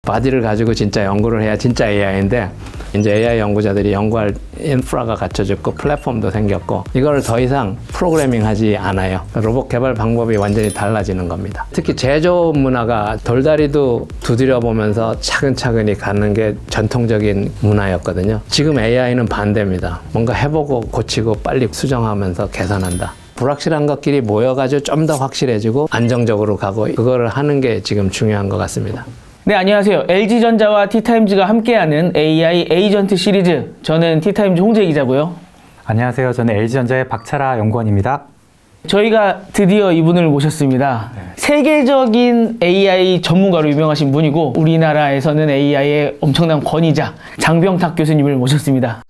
바디를 가지고 진짜 연구를 해야 진짜 AI인데 이제 AI 연구자들이 연구할 인프라가 갖춰졌고 플랫폼도 생겼고 이걸 더 이상 프로그래밍 하지 않아요. 로봇 개발 방법이 완전히 달라지는 겁니다. 특히 제조업 문화가 돌다리도 두드려 보면서 차근차근히 가는 게 전통적인 문화였거든요. 지금 AI는 반대입니다. 뭔가 해보고 고치고 빨리 수정하면서 개선한다. 불확실한 것끼리 모여가지고 좀 더 확실해지고 안정적으로 가고 그거를 하는 게 지금 중요한 것 같습니다. 네, 안녕하세요. LG전자와 티타임즈가 함께하는 AI 에이전트 시리즈. 저는 티타임즈 홍재 기자고요. 안녕하세요. 저는 LG전자의 박철아 연구원입니다. 저희가 드디어 이분을 모셨습니다. 세계적인 AI 전문가로 유명하신 분이고 우리나라에서는 AI의 엄청난 권위자 장병탁 교수님을 모셨습니다.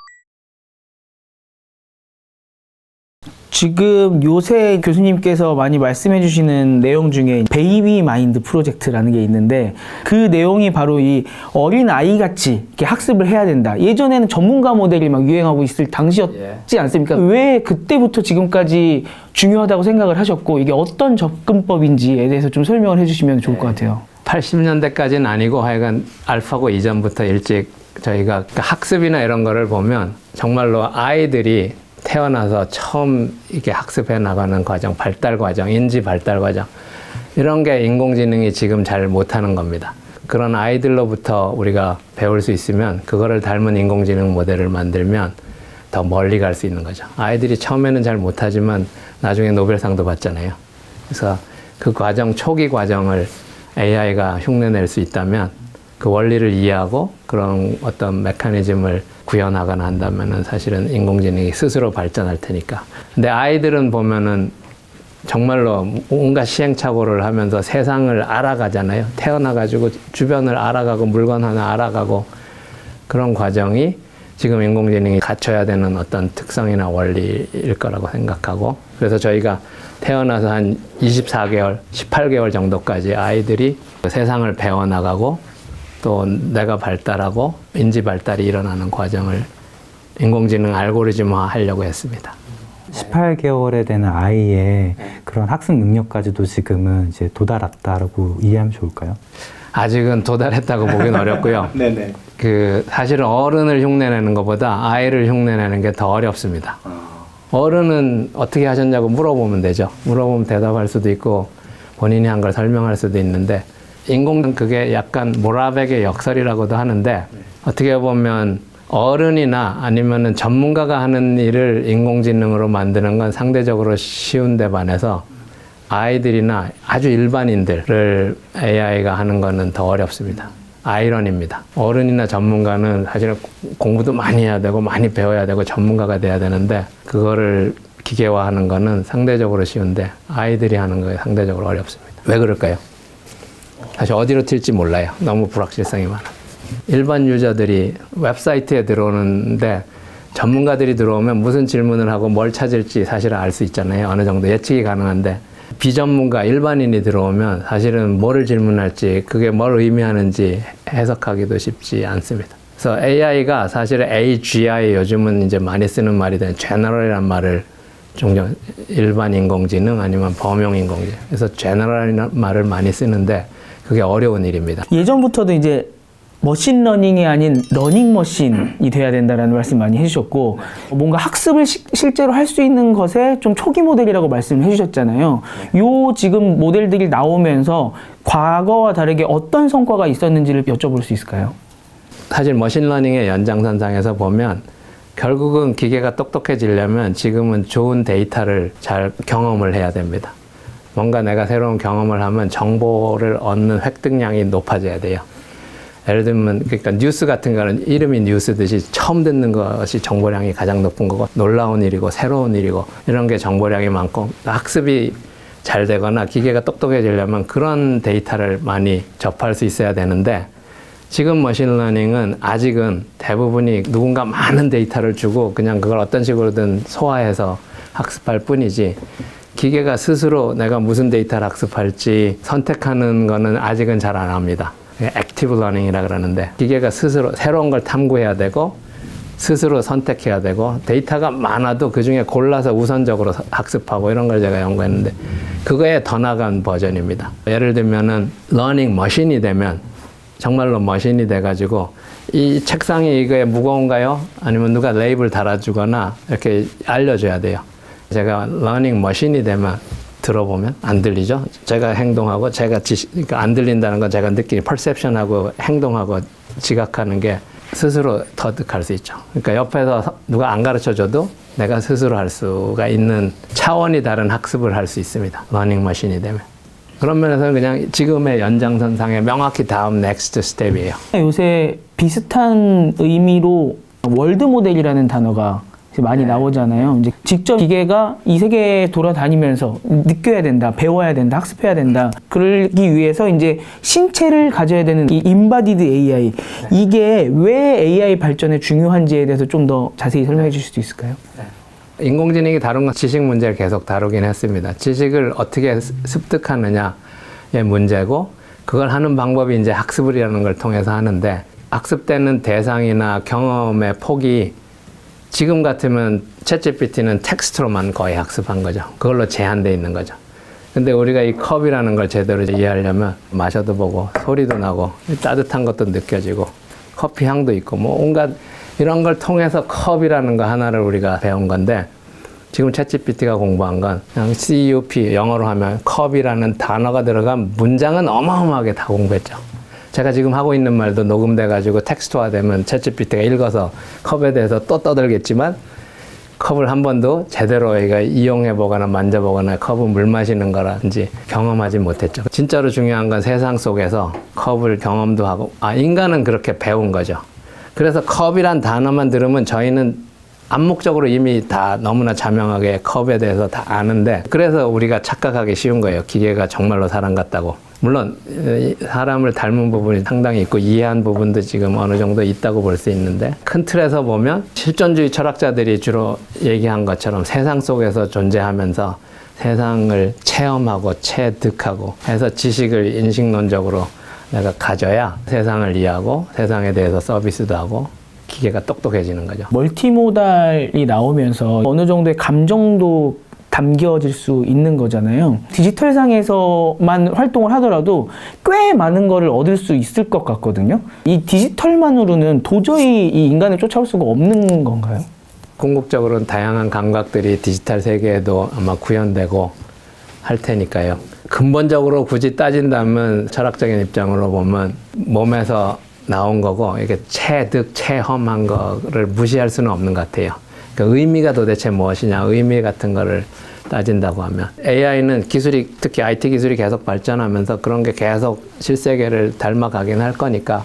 지금 요새 교수님께서 많이 말씀해 주시는 내용 중에 베이비 마인드 프로젝트라는 게 있는데 그 내용이 바로 이 어린 아이같이 이렇게 학습을 해야 된다. 예전에는 전문가 모델이 막 유행하고 있을 당시였지 않습니까? 왜 그때부터 지금까지 중요하다고 생각을 하셨고 이게 어떤 접근법인지에 대해서 좀 설명을 해주시면 좋을 것 같아요. 80년대까지는 아니고 하여간 알파고 이전부터 일찍 저희가 학습이나 이런 거를 보면 정말로 아이들이 태어나서 처음 이렇게 학습해 나가는 과정, 발달 과정, 인지 발달 과정 이런 게 인공지능이 지금 잘 못하는 겁니다. 그런 아이들로부터 우리가 배울 수 있으면 그거를 닮은 인공지능 모델을 만들면 더 멀리 갈 수 있는 거죠. 아이들이 처음에는 잘 못하지만 나중에 노벨상도 받잖아요. 그래서 그 과정, 초기 과정을 AI가 흉내낼 수 있다면 그 원리를 이해하고 그런 어떤 메커니즘을 구현하거나 한다면은 사실은 인공지능이 스스로 발전할 테니까. 근데 아이들은 보면은 정말로 온갖 시행착오를 하면서 세상을 알아가잖아요. 태어나가지고 주변을 알아가고 물건 하나 알아가고 그런 과정이 지금 인공지능이 갖춰야 되는 어떤 특성이나 원리일 거라고 생각하고 그래서 저희가 태어나서 한 24개월, 18개월 정도까지 아이들이 세상을 배워나가고 또 내가 발달하고 인지 발달이 일어나는 과정을 인공지능 알고리즘화 하려고 했습니다. 18개월에 되는 아이의 그런 학습 능력까지도 지금은 이제 도달했다라고 이해하면 좋을까요? 아직은 도달했다고 보긴 어렵고요. 네네. 사실은 어른을 흉내내는 것보다 아이를 흉내내는 게 더 어렵습니다. 어른은 어떻게 하셨냐고 물어보면 되죠. 물어보면 대답할 수도 있고 본인이 한 걸 설명할 수도 있는데 인공은 그게 약간 모라백의 역설이라고도 하는데 어떻게 보면 어른이나 아니면은 전문가가 하는 일을 인공지능으로 만드는 건 상대적으로 쉬운데 반해서 아이들이나 아주 일반인들을 AI가 하는 거는 더 어렵습니다. 아이러니입니다. 어른이나 전문가는 사실은 공부도 많이 해야 되고 많이 배워야 되고 전문가가 돼야 되는데 그거를 기계화하는 거는 상대적으로 쉬운데 아이들이 하는 거 상대적으로 어렵습니다. 왜 그럴까요? 사실 어디로 튈지 몰라요. 너무 불확실성이 많아. 일반 유저들이 웹사이트에 들어오는데 전문가들이 들어오면 무슨 질문을 하고 뭘 찾을지 사실은 알 수 있잖아요. 어느 정도 예측이 가능한데 비전문가, 일반인이 들어오면 사실은 뭐를 질문할지 그게 뭘 의미하는지 해석하기도 쉽지 않습니다. 그래서 AI가 사실은 AGI 요즘은 이제 많이 쓰는 말이 된 제너럴이라는 말을 종종 일반 인공지능 아니면 범용 인공지능 그래서 제너럴이라는 말을 많이 쓰는데 그게 어려운 일입니다. 예전부터도 이제 머신러닝이 아닌 러닝머신이 돼야 된다는 말씀 많이 해주셨고 뭔가 학습을 실제로 할 수 있는 것에 좀 초기 모델이라고 말씀을 해주셨잖아요. 요 지금 모델들이 나오면서 과거와 다르게 어떤 성과가 있었는지를 여쭤볼 수 있을까요? 사실 머신러닝의 연장선상에서 보면 결국은 기계가 똑똑해지려면 지금은 좋은 데이터를 잘 경험을 해야 됩니다. 뭔가 내가 새로운 경험을 하면 정보를 얻는 획득량이 높아져야 돼요. 예를 들면 그러니까 뉴스 같은 거는 이름이 뉴스듯이 처음 듣는 것이 정보량이 가장 높은 거고 놀라운 일이고 새로운 일이고 이런 게 정보량이 많고 학습이 잘 되거나 기계가 똑똑해지려면 그런 데이터를 많이 접할 수 있어야 되는데 지금 머신러닝은 아직은 대부분이 누군가 많은 데이터를 주고 그냥 그걸 어떤 식으로든 소화해서 학습할 뿐이지 기계가 스스로 내가 무슨 데이터를 학습할지 선택하는 거는 아직은 잘 안 합니다. 액티브 러닝이라 그러는데 기계가 스스로 새로운 걸 탐구해야 되고 스스로 선택해야 되고 데이터가 많아도 그중에 골라서 우선적으로 학습하고 이런 걸 제가 연구했는데 그거에 더 나간 버전입니다. 예를 들면은 러닝 머신이 되면 정말로 머신이 돼가지고 이 책상이 이거에 무거운가요? 아니면 누가 레이블 달아주거나 이렇게 알려줘야 돼요. 제가 러닝 머신이 되면 들어보면 안 들리죠? 제가 행동하고 제가 그러니까 안 들린다는 건 제가 느끼는 퍼셉션하고 행동하고 지각하는 게 스스로 터득할 수 있죠. 그러니까 옆에서 누가 안 가르쳐줘도 내가 스스로 할 수가 있는 차원이 다른 학습을 할 수 있습니다. 러닝 머신이 되면. 그런 면에서는 그냥 지금의 연장선상에 명확히 다음 넥스트 스텝이에요. 요새 비슷한 의미로 월드 모델이라는 단어가 많이 나오잖아요. 이제 직접 기계가 이 세계에 돌아다니면서 느껴야 된다, 배워야 된다, 학습해야 된다. 그러기 위해서 이제 신체를 가져야 되는 이 인바디드 AI. 이게 왜 AI 발전에 중요한지에 대해서 좀 더 자세히 설명해 주실 수 있을까요? 인공지능이 다룬 건 지식 문제를 계속 다루긴 했습니다. 지식을 어떻게 습득하느냐의 문제고, 그걸 하는 방법이 이제 학습이라는 걸 통해서 하는데, 학습되는 대상이나 경험의 폭이 지금 같으면 챗GPT는 텍스트로만 거의 학습한 거죠. 그걸로 제한되어 있는 거죠. 근데 우리가 이 컵이라는 걸 제대로 이해하려면 마셔도 보고 소리도 나고 따뜻한 것도 느껴지고 커피 향도 있고 뭐 온갖 이런 걸 통해서 컵이라는 거 하나를 우리가 배운 건데, 지금 챗GPT가 공부한 건 그냥 CUP, 영어로 하면 컵이라는 단어가 들어간 문장은 어마어마하게 다 공부했죠. 제가 지금 하고 있는 말도 녹음돼가지고 텍스트화되면 챗GPT가 읽어서 컵에 대해서 또 떠들겠지만, 컵을 한 번도 제대로 이용해보거나 만져보거나 컵은 물 마시는 거라든지 경험하지 못했죠. 진짜로 중요한 건 세상 속에서 컵을 경험도 하고, 인간은 그렇게 배운 거죠. 그래서 컵이란 단어만 들으면 저희는 암묵적으로 이미 다 너무나 자명하게 컵에 대해서 다 아는데, 그래서 우리가 착각하기 쉬운 거예요. 기계가 정말로 사람 같다고. 물론 사람을 닮은 부분이 상당히 있고 이해한 부분도 지금 어느 정도 있다고 볼 수 있는데, 큰 틀에서 보면 실존주의 철학자들이 주로 얘기한 것처럼 세상 속에서 존재하면서 세상을 체험하고 체득하고 해서 지식을 인식론적으로 내가 가져야 세상을 이해하고 세상에 대해서 서비스도 하고 기계가 똑똑해지는 거죠. 멀티모달이 나오면서 어느 정도의 감정도 담겨질 수 있는 거잖아요. 디지털상에서만 활동을 하더라도 꽤 많은 거를 얻을 수 있을 것 같거든요. 이 디지털만으로는 도저히 이 인간을 쫓아올 수가 없는 건가요? 궁극적으로는 다양한 감각들이 디지털 세계에도 아마 구현되고 할 테니까요. 근본적으로 굳이 따진다면 철학적인 입장으로 보면 몸에서 나온 거고, 이게 체득, 체험한 거를 무시할 수는 없는 것 같아요. 그 의미가 도대체 무엇이냐, 의미 같은 거를 따진다고 하면 AI는 기술이, 특히 IT 기술이 계속 발전하면서 그런 게 계속 실세계를 닮아가긴 할 거니까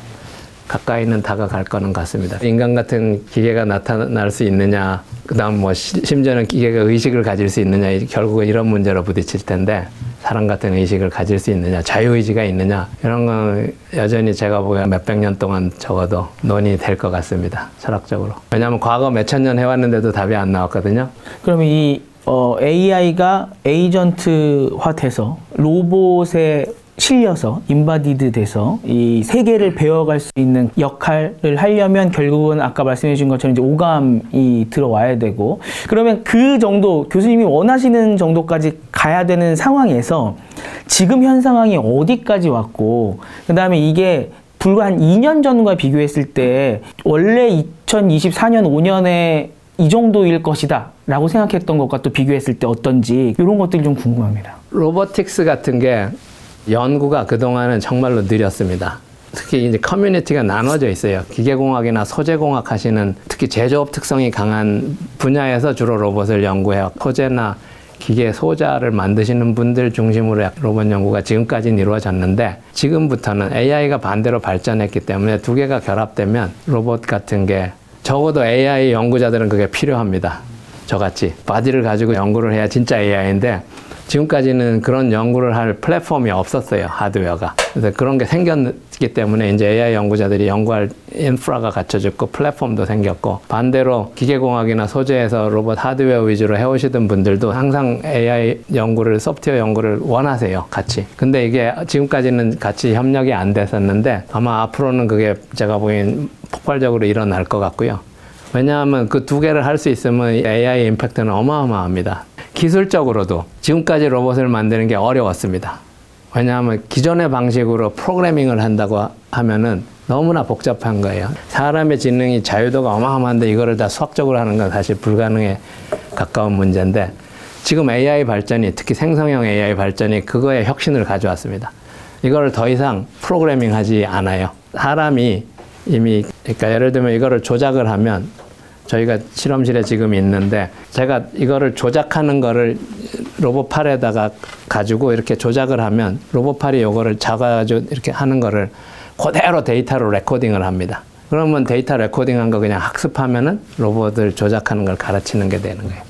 가까이는 다가갈 거는 같습니다. 인간 같은 기계가 나타날 수 있느냐, 그 다음 뭐 심지어는 기계가 의식을 가질 수 있느냐, 결국은 이런 문제로 부딪힐 텐데, 사람 같은 의식을 가질 수 있느냐, 자유의지가 있느냐, 이런 건 여전히 제가 보기엔 몇백 년 동안 적어도 논의될 것 같습니다. 철학적으로. 왜냐하면 과거 몇천 년 해왔는데도 답이 안 나왔거든요. 그러면 이 AI가 에이전트화 돼서 로봇에 실려서 인바디드 돼서 이 세계를 배워갈 수 있는 역할을 하려면 결국은 아까 말씀해 주신 것처럼 이제 오감이 들어와야 되고, 그러면 그 정도 교수님이 원하시는 정도까지 가야 되는 상황에서 지금 현 상황이 어디까지 왔고, 그 다음에 이게 불과 한 2년 전과 비교했을 때 원래 2024년 5년에 이 정도일 것이다 라고 생각했던 것과 또 비교했을 때 어떤지, 이런 것들이 좀 궁금합니다. 로보틱스 같은 게 연구가 그동안은 정말로 느렸습니다. 특히 이제 커뮤니티가 나눠져 있어요. 기계공학이나 소재공학 하시는, 특히 제조업 특성이 강한 분야에서 주로 로봇을 연구해요. 소재나 기계 소자를 만드시는 분들 중심으로 로봇 연구가 지금까지는 이루어졌는데, 지금부터는 AI가 반대로 발전했기 때문에 두 개가 결합되면 로봇 같은 게, 적어도 AI 연구자들은 그게 필요합니다. 저같이 바디를 가지고 연구를 해야 진짜 AI인데, 지금까지는 그런 연구를 할 플랫폼이 없었어요, 하드웨어가. 그래서 그런 게 생겼기 때문에 이제 AI 연구자들이 연구할 인프라가 갖춰졌고 플랫폼도 생겼고, 반대로 기계공학이나 소재에서 로봇 하드웨어 위주로 해오시던 분들도 항상 AI 연구를, 소프트웨어 연구를 원하세요, 같이. 근데 이게 지금까지는 같이 협력이 안 됐었는데, 아마 앞으로는 그게 제가 보기엔 폭발적으로 일어날 것 같고요. 왜냐하면 그 두 개를 할 수 있으면 AI 임팩트는 어마어마합니다. 기술적으로도 지금까지 로봇을 만드는 게 어려웠습니다. 왜냐하면 기존의 방식으로 프로그래밍을 한다고 하면은 너무나 복잡한 거예요. 사람의 지능이 자유도가 어마어마한데 이거를 다 수학적으로 하는 건 사실 불가능에 가까운 문제인데 지금 AI 발전이 특히 생성형 AI 발전이 그거에 혁신을 가져왔습니다. 이거를 더 이상 프로그래밍 하지 않아요. 사람이 이미 그러니까 예를 들면 이거를 조작을 하면 저희가 실험실에 지금 있는데 제가 이거를 조작하는 거를 로봇팔에다가 가지고 이렇게 조작을 하면 로봇팔이 이거를 잡아가지고 이렇게 하는 거를 그대로 데이터로 레코딩을 합니다. 그러면 데이터 레코딩한 거 그냥 학습하면은 로봇을 조작하는 걸 가르치는 게 되는 거예요.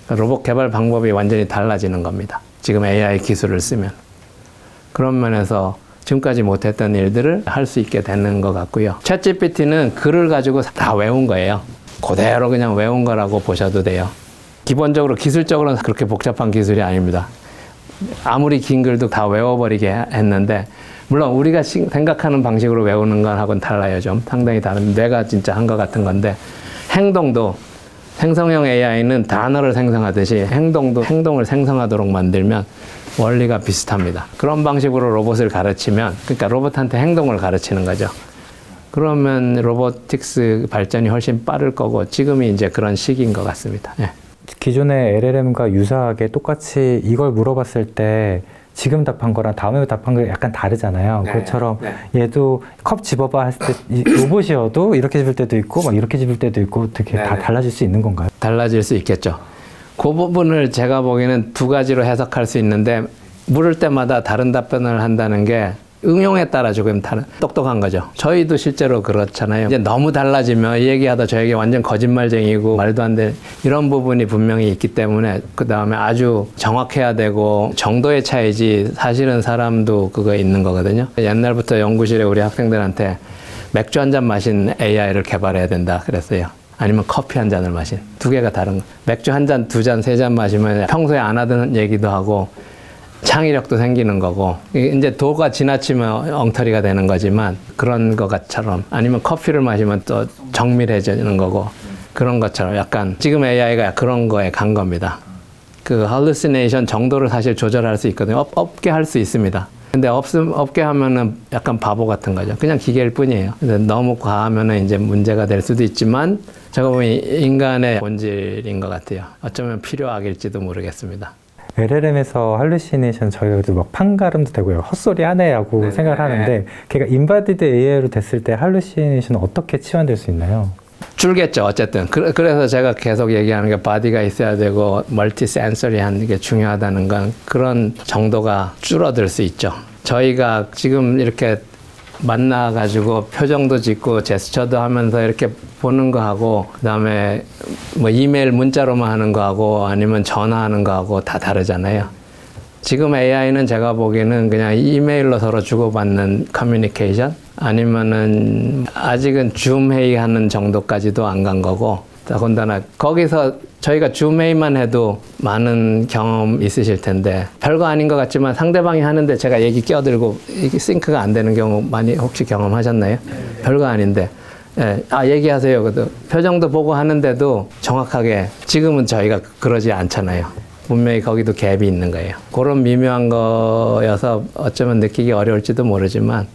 로봇 개발 방법이 완전히 달라지는 겁니다. 지금 AI 기술을 쓰면. 그런 면에서 지금까지 못했던 일들을 할 수 있게 되는 것 같고요. 챗GPT는 글을 가지고 다 외운 거예요. 그대로 그냥 외운 거라고 보셔도 돼요. 기본적으로 기술적으로는 그렇게 복잡한 기술이 아닙니다. 아무리 긴 글도 다 외워버리게 했는데 물론 우리가 생각하는 방식으로 외우는 건하고는 달라요. 좀 상당히 다른 뇌가 진짜 한 것 같은 건데 행동도 생성형 AI는 단어를 생성하듯이 행동도 행동을 생성하도록 만들면 원리가 비슷합니다. 그런 방식으로 로봇을 가르치면 그러니까 로봇한테 행동을 가르치는 거죠. 그러면 로보틱스 발전이 훨씬 빠를 거고 지금이 이제 그런 시기인 것 같습니다. 예. 기존의 LLM과 유사하게 똑같이 이걸 물어봤을 때 지금 답한 거랑 다음에 답한 거 약간 다르잖아요. 네, 그것처럼 네. 얘도 컵 집어봐 했을 때 로봇이어도 이렇게 집을 때도 있고 막 이렇게 집을 때도 있고 어떻게 다 달라질 수 있는 건가요? 달라질 수 있겠죠. 그 부분을 제가 보기에는 두 가지로 해석할 수 있는데 물을 때마다 다른 답변을 한다는 게 응용에 따라 조금 다른 똑똑한 거죠. 저희도 실제로 그렇잖아요. 이제 너무 달라지면 이 얘기하다 저 얘기 완전 거짓말쟁이고 말도 안 되는 이런 부분이 분명히 있기 때문에 그 다음에 아주 정확해야 되고 정도의 차이지 사실은 사람도 그거 있는 거거든요. 옛날부터 연구실에 우리 학생들한테 맥주 한 잔 마신 AI를 개발해야 된다 그랬어요. 아니면 커피 한 잔을 마신 두 개가 다른 거. 맥주 한 잔, 두 잔, 세 잔 마시면 평소에 안 하던 얘기도 하고 창의력도 생기는 거고 이제 도가 지나치면 엉터리가 되는 거지만 그런 것처럼 아니면 커피를 마시면 또 정밀해지는 거고 그런 것처럼 약간 지금 AI가 그런 거에 간 겁니다. 그 hallucination 정도를 사실 조절할 수 있거든요. 없게 할 수 있습니다. 근데 없게 하면은 약간 바보 같은 거죠. 그냥 기계일 뿐이에요. 근데 너무 과하면은 이제 문제가 될 수도 있지만 제가 보면 인간의 본질인 것 같아요. 어쩌면 필요악일지도 모르겠습니다. LLM에서 할루시네이션 저희가 막 판가름도 되고요. 헛소리 하네라고 생각을 하는데 걔가 인바디드 AI로 됐을 때 할루시네이션은 어떻게 치환될 수 있나요? 줄겠죠. 어쨌든. 그래서 제가 계속 얘기하는 게 바디가 있어야 되고 멀티 센서리한 게 중요하다는 건 그런 정도가 줄어들 수 있죠. 저희가 지금 이렇게 만나가지고 표정도 짓고 제스처도 하면서 이렇게 보는 거하고 그다음에 뭐 이메일 문자로만 하는 거하고 아니면 전화하는 거하고 다 다르잖아요. 지금 AI는 제가 보기에는 그냥 이메일로 서로 주고받는 커뮤니케이션 아니면은 아직은 줌 회의하는 정도까지도 안 간 거고 더군다나 거기서 저희가 줌 회의만 해도 많은 경험 있으실 텐데 별거 아닌 것 같지만 상대방이 하는데 제가 얘기 끼어들고 이게 싱크가 안 되는 경우 많이 혹시 경험하셨나요? 별거 아닌데 예, 얘기하세요. 그래도 표정도 보고 하는데도 정확하게 지금은 저희가 그러지 않잖아요. 분명히 거기도 갭이 있는 거예요. 그런 미묘한 거여서 어쩌면 느끼기 어려울지도 모르지만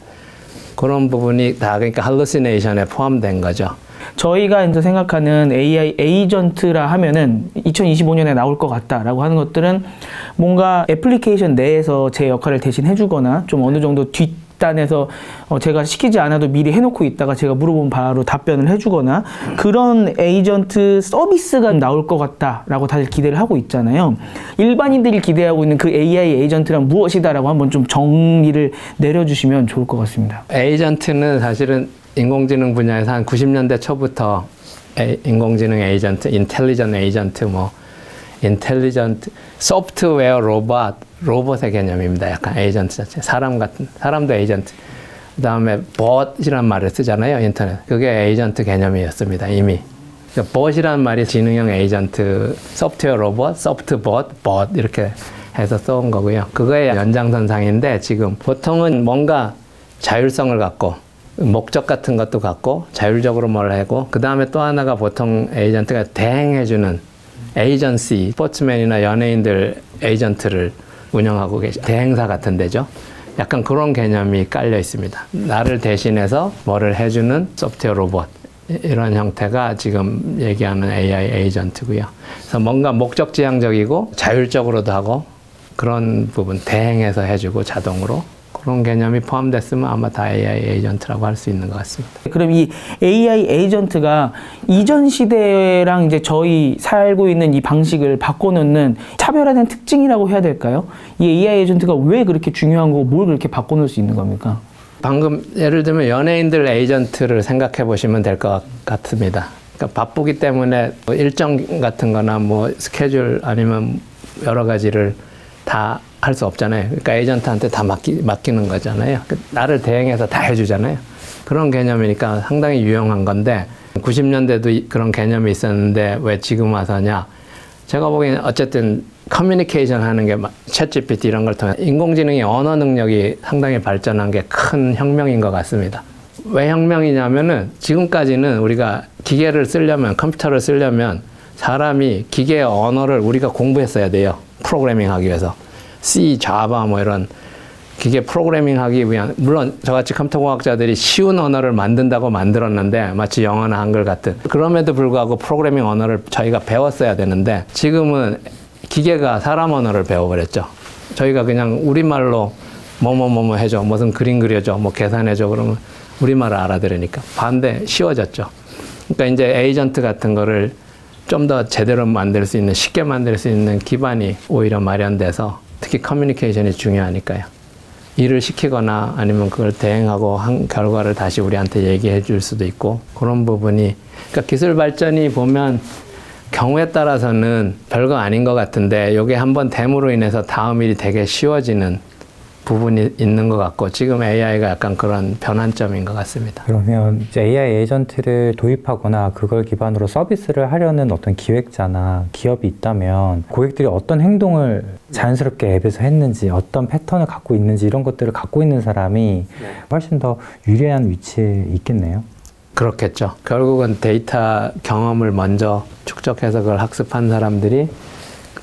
그런 부분이 다 그러니까 할루시네이션에 포함된 거죠. 저희가 이제 생각하는 AI 에이전트라 하면은 2025년에 나올 것 같다라고 하는 것들은 뭔가 애플리케이션 내에서 제 역할을 대신 해주거나 좀 어느 정도 뒷단에서 제가 시키지 않아도 미리 해놓고 있다가 제가 물어보면 바로 답변을 해주거나 그런 에이전트 서비스가 나올 것 같다라고 다들 기대를 하고 있잖아요. 일반인들이 기대하고 있는 그 AI 에이전트란 무엇이다라고 한번 좀 정리를 내려주시면 좋을 것 같습니다. 에이전트는 사실은 인공지능 분야에서 한 90년대 초부터 인공지능 에이전트, 인텔리전트 에이전트, 인텔리전트, 소프트웨어 로봇의 개념입니다. 약간 에이전트 자체. 사람도 에이전트. 그 다음에 bot이라는 말을 쓰잖아요. 인터넷. 그게 에이전트 개념이었습니다. 이미. bot이라는 말이 지능형 에이전트, 소프트웨어 로봇, bot 이렇게 해서 써온 거고요. 그거의 연장선상인데 지금 보통은 뭔가 자율성을 갖고 목적 같은 것도 갖고 자율적으로 뭘 하고 그 다음에 또 하나가 보통 에이전트가 대행해주는 에이전시 스포츠맨이나 연예인들 에이전트를 운영하고 계신 대행사 같은 데죠. 약간 그런 개념이 깔려 있습니다. 나를 대신해서 뭐를 해주는 소프트웨어 로봇. 이런 형태가 지금 얘기하는 AI 에이전트고요. 그래서 뭔가 목적지향적이고 자율적으로도 하고 그런 부분 대행해서 해주고 자동으로 그런 개념이 포함됐으면 아마 다 AI 에이전트라고 할 수 있는 것 같습니다. 그럼 이 AI 에이전트가 이전 시대랑 이제 저희 살고 있는 이 방식을 바꿔놓는 차별화된 특징이라고 해야 될까요? 이 AI 에이전트가 왜 그렇게 중요한 거고 뭘 그렇게 바꿔놓을 수 있는 겁니까? 방금 예를 들면 연예인들 에이전트를 생각해 보시면 될 것 같습니다. 그러니까 바쁘기 때문에 뭐 일정 같은 거나 뭐 스케줄 아니면 여러 가지를 다 할 수 없잖아요. 그러니까 에이전트한테 다 맡기는 거잖아요. 나를 대행해서 다 해주잖아요. 그런 개념이니까 상당히 유용한 건데 90년대도 그런 개념이 있었는데 왜 지금 와서냐. 제가 보기에는 어쨌든 커뮤니케이션 하는 게 챗 GPT 이런 걸 통해 인공지능의 언어 능력이 상당히 발전한 게 큰 혁명인 것 같습니다. 왜 혁명이냐면은 지금까지는 우리가 기계를 쓰려면 컴퓨터를 쓰려면 사람이 기계의 언어를 우리가 공부했어야 돼요. 프로그래밍 하기 위해서. C, 자바 뭐 이런 기계 프로그래밍 하기 위한 물론 저같이 컴퓨터공학자들이 쉬운 언어를 만든다고 만들었는데 마치 영어나 한글 같은 그럼에도 불구하고 프로그래밍 언어를 저희가 배웠어야 되는데 지금은 기계가 사람 언어를 배워버렸죠. 저희가 그냥 우리말로 뭐뭐뭐뭐 해줘 무슨 그림 그려줘 뭐 계산해줘 그러면 우리말을 알아들으니까 반대 쉬워졌죠. 그러니까 이제 에이전트 같은 거를 좀 더 제대로 만들 수 있는 쉽게 만들 수 있는 기반이 오히려 마련돼서 특히 커뮤니케이션이 중요하니까요. 일을 시키거나 아니면 그걸 대행하고 한 결과를 다시 우리한테 얘기해 줄 수도 있고 그런 부분이 그러니까 기술 발전이 보면 경우에 따라서는 별거 아닌 것 같은데 이게 한번 됨으로 인해서 다음 일이 되게 쉬워지는 부분이 있는 것 같고 지금 AI가 약간 그런 변환점인 것 같습니다. 그러면 이제 AI 에이전트를 도입하거나 그걸 기반으로 서비스를 하려는 어떤 기획자나 기업이 있다면 고객들이 어떤 행동을 자연스럽게 앱에서 했는지 어떤 패턴을 갖고 있는지 이런 것들을 갖고 있는 사람이 훨씬 더 유리한 위치에 있겠네요. 그렇겠죠. 결국은 데이터 경험을 먼저 축적해서 그걸 학습한 사람들이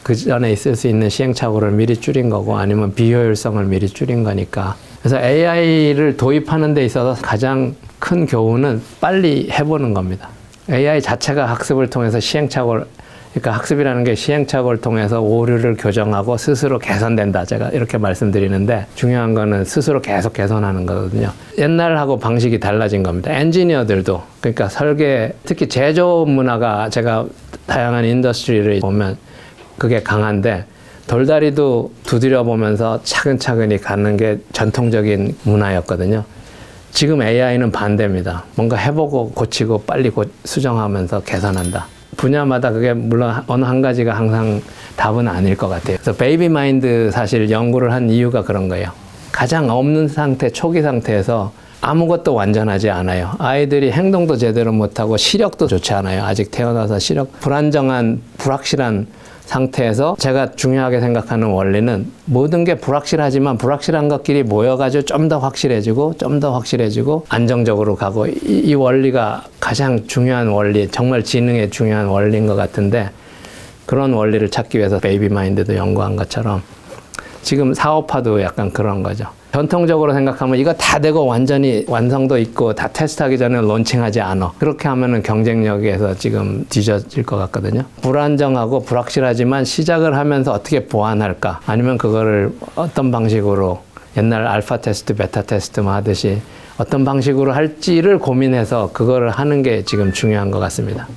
그 전에 있을 수 있는 시행착오를 미리 줄인 거고 아니면 비효율성을 미리 줄인 거니까. 그래서 AI를 도입하는 데 있어서 가장 큰 교훈은 빨리 해보는 겁니다. AI 자체가 학습을 통해서 시행착오를 그러니까 학습이라는 게 시행착오를 통해서 오류를 교정하고 스스로 개선된다. 제가 이렇게 말씀드리는데 중요한 거는 스스로 계속 개선하는 거거든요. 옛날하고 방식이 달라진 겁니다. 엔지니어들도 그러니까 설계 특히 제조업 문화가 제가 다양한 인더스트리를 보면 그게 강한데 돌다리도 두드려 보면서 차근차근히 가는 게 전통적인 문화였거든요. 지금 AI는 반대입니다. 뭔가 해보고 고치고 빨리 수정하면서 개선한다. 분야마다 그게 물론 어느 한 가지가 항상 답은 아닐 것 같아요. 그래서 베이비 마인드 사실 연구를 한 이유가 그런 거예요. 가장 없는 상태, 초기 상태에서 아무것도 완전하지 않아요. 아이들이 행동도 제대로 못하고 시력도 좋지 않아요. 아직 태어나서 시력 불안정한 불확실한 상태에서 제가 중요하게 생각하는 원리는 모든 게 불확실하지만 불확실한 것끼리 모여가지고 좀 더 확실해지고 좀 더 확실해지고 안정적으로 가고 이 원리가 가장 중요한 원리, 정말 지능의 중요한 원리인 것 같은데 그런 원리를 찾기 위해서 베이비 마인드도 연구한 것처럼 지금 사업화도 약간 그런 거죠. 전통적으로 생각하면 이거 다 되고 완전히 완성도 있고 다 테스트하기 전에 론칭하지 않아. 그렇게 하면은 경쟁력에서 지금 뒤져질 것 같거든요. 불안정하고 불확실하지만 시작을 하면서 어떻게 보완할까? 아니면 그거를 어떤 방식으로 옛날 알파 테스트, 베타 테스트 하듯이 어떤 방식으로 할지를 고민해서 그거를 하는 게 지금 중요한 것 같습니다.